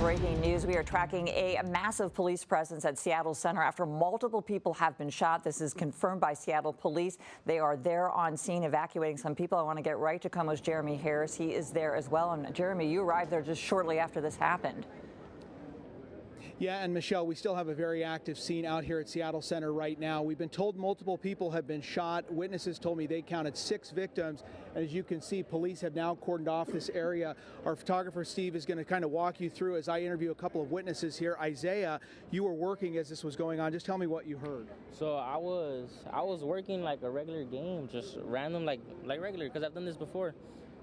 Breaking news. We are tracking a massive police presence at Seattle Center after multiple people have been shot. This is confirmed by Seattle police. They are there on scene evacuating some people. I want to get right to KOMO's Jeremy Harris. He is there as well. And Jeremy, you arrived there just shortly after this happened. Yeah, and Michelle, we still have a very active scene out here at Seattle Center right now. We've been told multiple people have been shot. Witnesses told me they counted 6 victims. And as you can see, police have now cordoned off this area. Our photographer, Steve, is going to kind of walk you through as I interview a couple of witnesses here. Isaiah, you were working as this was going on. Just tell me what you heard. So I was working like a regular game, just random, like regular, because I've done this before.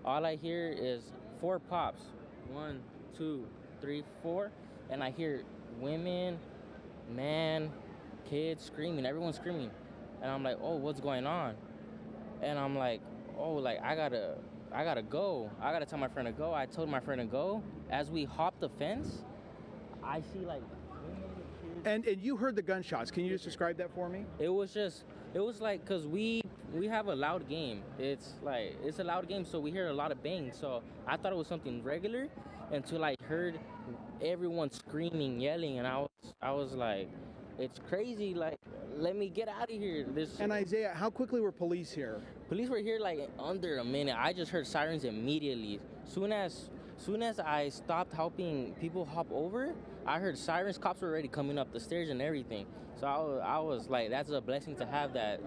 All I hear is 4 pops. 1, 2, 3, 4. And I hear women, man, kids screaming, everyone's screaming. And I'm like, oh, what's going on? And I'm like, oh, like I gotta go. I gotta tell my friend to go. I told my friend to go. As we hop the fence, I see like women, kids. And you heard the gunshots. Can you just describe that for me? It was like, cause we have a loud game. It's a loud game, so we hear a lot of bangs. So I thought it was something regular until I heard everyone screaming, yelling, and I was like, it's crazy, like, let me get out of here. And Isaiah, how quickly were police here? Police were here like under a minute. I just heard sirens immediately. Soon as I stopped helping people hop over, I heard sirens. Cops were already coming up the stairs and everything. So I was like, that's a blessing to have that,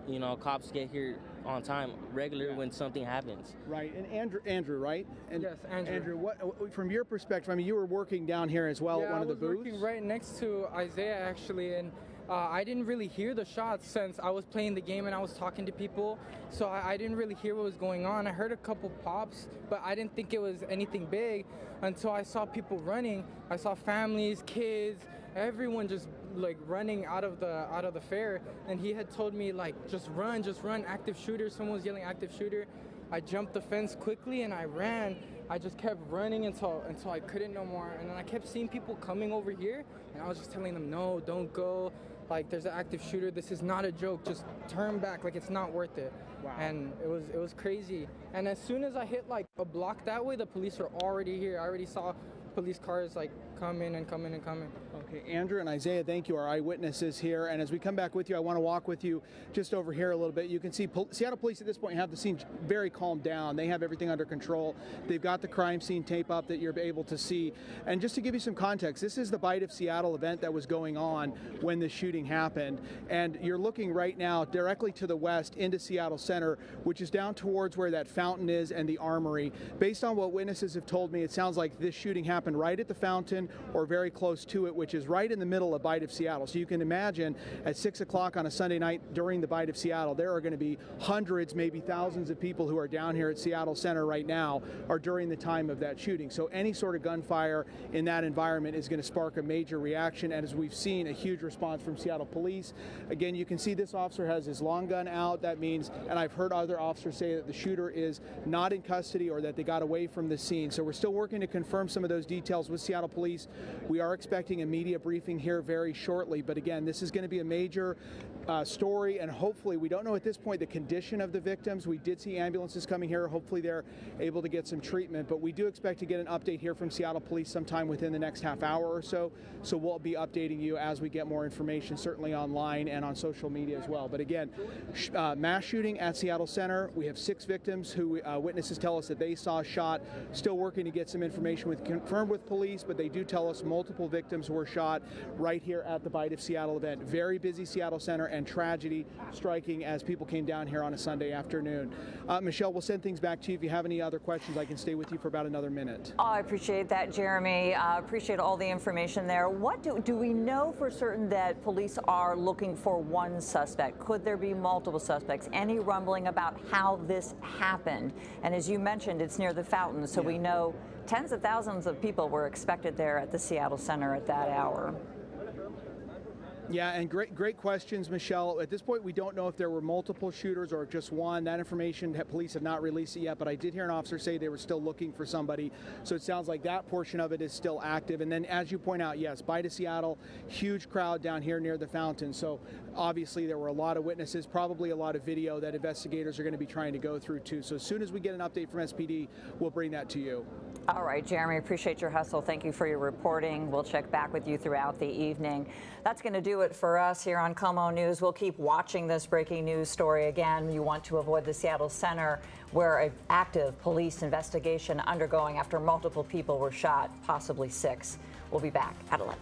you know, cops get here on time, regular, when something happens. Right, and Andrew, right? And yes, Andrew. Andrew, what, from your perspective, I mean, you were working down here as well at one of the booths? I was working right next to Isaiah, actually, and I didn't really hear the shots since I was playing the game and I was talking to people, so I didn't really hear what was going on. I heard a couple pops, but I didn't think it was anything big until I saw people running. I saw families, kids, everyone just like running out of the fair, and he had told me like, just run, active shooter. Someone was yelling active shooter. I jumped the fence quickly and I ran. I just kept running until I couldn't no more, and then I kept seeing people coming over here, and I was just telling them, no, don't go. Like, there's an active shooter. This is not a joke. Just turn back. Like, it's not worth it. Wow. And it was crazy. And as soon as I hit like a block that way, the police were already here. I already saw police cars like coming. Okay, Andrew and Isaiah, thank you. Our eyewitnesses here. And as we come back with you, I want to walk with you just over here a little bit. You can see Seattle police at this point have the scene very calmed down. They have everything under control. They've got the crime scene tape up that you're able to see. And just to give you some context, this is the Bite of Seattle event that was going on when the shooting happened. And you're looking right now directly to the west into Seattle Center, which is down towards where that fountain is and the armory. Based on what witnesses have told me, it sounds like this shooting happened right at the fountain or very close to it, which is right in the middle of Bite of Seattle. So you can imagine at 6 o'clock on a Sunday night during the Bite of Seattle, there are going to be hundreds, maybe thousands of people who are down here at Seattle Center right now or during the time of that shooting. So any sort of gunfire in that environment is going to spark a major reaction, and as we've seen, a huge response from Seattle police. Again, you can see this officer has his long gun out. That means, and I've heard other officers say that the shooter is not in custody or that they got away from the scene. So we're still working to confirm some of those details with Seattle police. We are expecting a media briefing here very shortly, but again, this is going to be a major story, and hopefully, we don't know at this point the condition of the victims. We did see ambulances coming here. Hopefully they're able to get some treatment, but we do expect to get an update here from Seattle police sometime within the next half hour or so. So we'll be updating you as we get more information, certainly online and on social media as well. But again, mass shooting at Seattle Center. We have 6 victims who witnesses tell us that they saw shot. Still working to get some information confirmed with police, but they do tell us multiple victims were shot right here at the Bite of Seattle event. Very busy Seattle Center, and tragedy striking as people came down here on a Sunday afternoon. Michelle, we'll send things back to you. If you have any other questions, I can stay with you for about another minute. Oh, I appreciate that, Jeremy. Appreciate all the information there. What do we know for certain that police are looking for one suspect? Could there be multiple suspects? Any rumbling about how this happened? And as you mentioned, it's near the fountain, so we know tens of thousands of people were expected there at the Seattle Center at that hour. Yeah, and great questions, Michelle. At this point, we don't know if there were multiple shooters or just one. That information, police have not released it yet, but I did hear an officer say they were still looking for somebody. So it sounds like that portion of it is still active. And then, as you point out, yes, Bite of Seattle, huge crowd down here near the fountain. So obviously there were a lot of witnesses, probably a lot of video that investigators are going to be trying to go through too. So as soon as we get an update from SPD, we'll bring that to you. All right, Jeremy, appreciate your hustle. Thank you for your reporting. We'll check back with you throughout the evening. That's going to do it for us here on KOMO News. We'll keep watching this breaking news story. Again, you want to avoid the Seattle Center, where an active police investigation undergoing after multiple people were shot, possibly 6. We'll be back at 11.